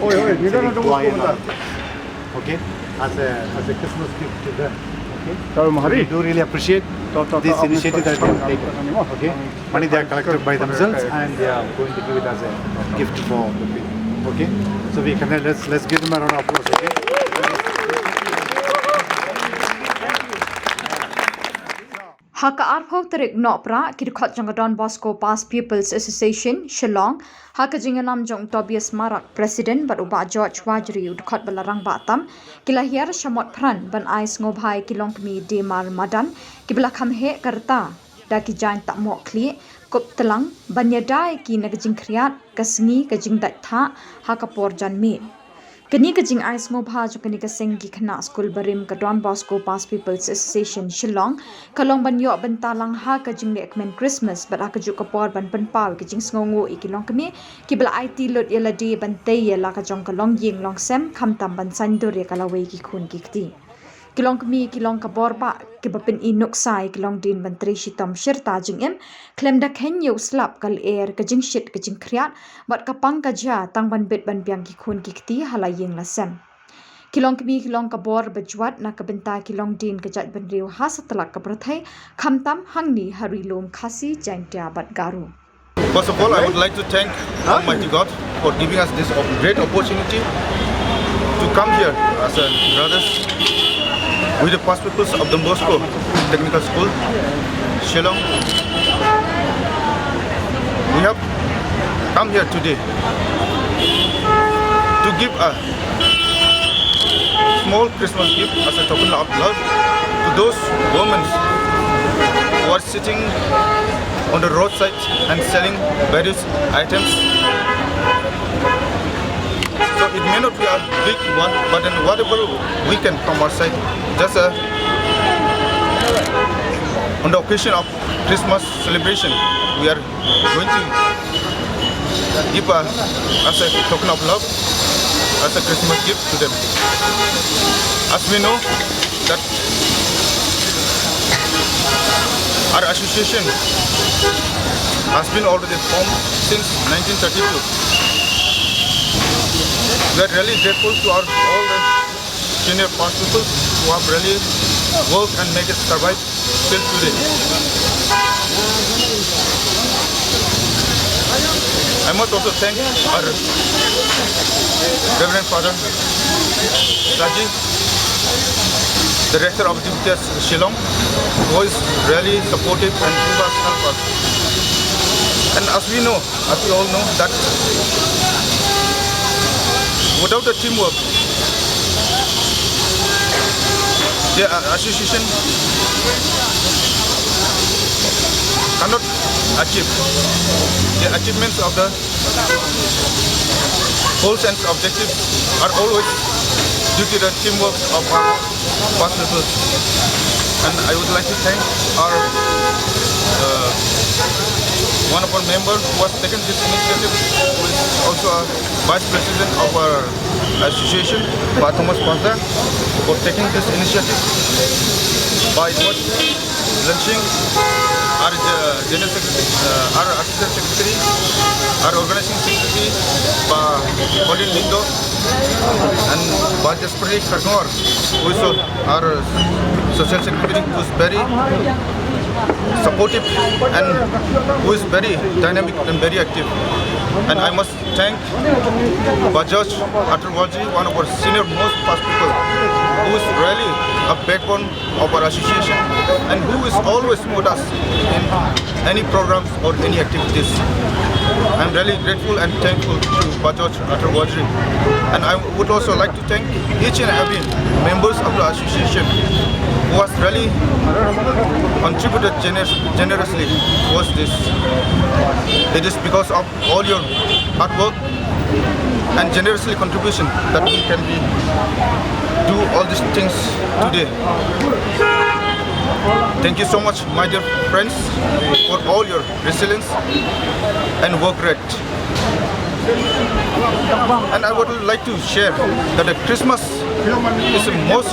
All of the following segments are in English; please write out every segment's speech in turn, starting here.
Okay, as a Christmas gift to them. Okay, we do really appreciate this initiative that they have taken. Okay, money they are collected by themselves and they are going to give it as a gift for the people. Okay, so we can let's give them a round of applause. Okay. Haka arpho tarik Nohprah ki dkhot jong Bosco Past Pupils Association Shillong haka jingialam jong Tobias Marak President but Bah George Warjri dkhot bala rangbah tam kila hiar Mot Phran ban ai sngewbha ki Longkmie de mar Madan ki bala kham he karta da ki jain Tapmohkhlieh kop Tlang ban yadai ki nag jingkhriat ka sngi ka jingdait-thah haka por janmiet. Kani ka jing ai sngewbha jo kani ka sengi khana school barim ka Bosco Past People's Association Shillong kalong ban yo ban talang ha ka jing lekmen Christmas but ka ju ka por ban pal ka jing sngongo iki Longkmie ki bala IT lot yala di ban tay yala ka jong ka long ying long sem kham tam ban san do re kala wei ki khun ki kti ki Longkmie ki long ka bor ba ki ba pen inok sai ki long din ban tri shitam shirta jing em klem da khen yo slap kal air ka jing shit ka jing khriat bat ka pang ka ja tang ban bet ban piang ki khun ki kti hala yeng la sem ki Longkmie ki long ka bor ba jwat na ka benta ki long din ka jat ban riu ha satlak ka prathai kham tam hangni hari lom khasi jain tia bat garu. First of all, I would like to thank Almighty God for giving us this great opportunity to come here as a brothers with the past pupils of the Bosco Technical School, Shillong. We have come here today to give a small Christmas gift as a token of love to those women who are sitting on the roadside and selling various items. So it may not be a big one, but then whatever we can from our side, just on the occasion of Christmas celebration, we are going to give as a token of love, as a Christmas gift to them. As we know that our association has been already formed since 1932. We are really grateful to all the senior past people who have really worked and make it survive till today. I must also thank our Reverend Father Raji, the rector of DBPPA Shillong, who is really supportive and who has helped us. And as we all know that without the teamwork, the association cannot achieve the achievements of the goals and objectives are always due to the teamwork of our past people. And I would like to thank our one of our members who has taken this initiative, who is also a vice president of our association, Bah George Warjri, for taking this initiative. By launching our general secretary, our assistant secretary, our organizing secretary, Bah Lindo, and Bah George Warjri, who is our social secretary, who is very supportive and who is very dynamic and very active. And I must thank Bah George Warjri, one of our senior most past people, who is really a backbone of our association and who is always with us in any programs or any activities. I'm really grateful and thankful to Bah George Warjri. And I would also like to thank each and every members of the association who has really contributed generously towards this. It is because of all your hard work and generously contribution that we can do all these things today. Thank you so much, my dear friends, for all your resilience and work rate. And I would like to share that the Christmas is the most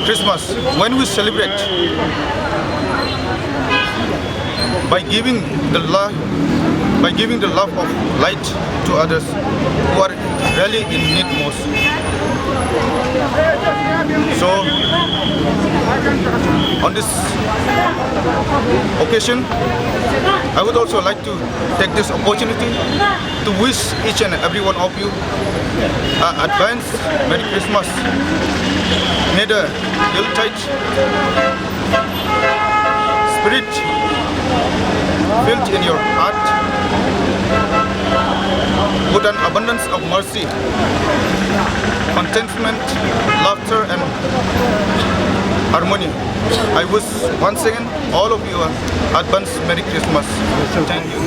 Christmas when we celebrate by giving the by giving the love of light to others who are really in need most. So, on this occasion, I would also like to take this opportunity to wish each and every one of you advance Merry Christmas. May the Yuletide spirit filled in your heart with an abundance of mercy, contentment, laughter, and harmony. I wish once again all of you advance Merry Christmas. Thank you.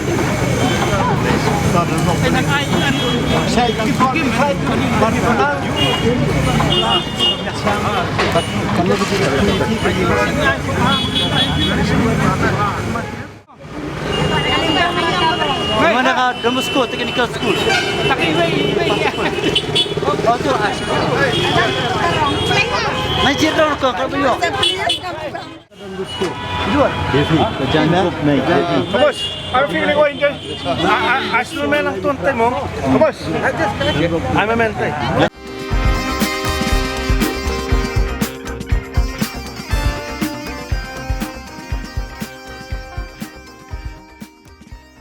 Mana ka Bosco Technical School? Najir ko kayo. Boss, I'm feeling going good. I still man ang tuntay mo. Boss, I'm a man.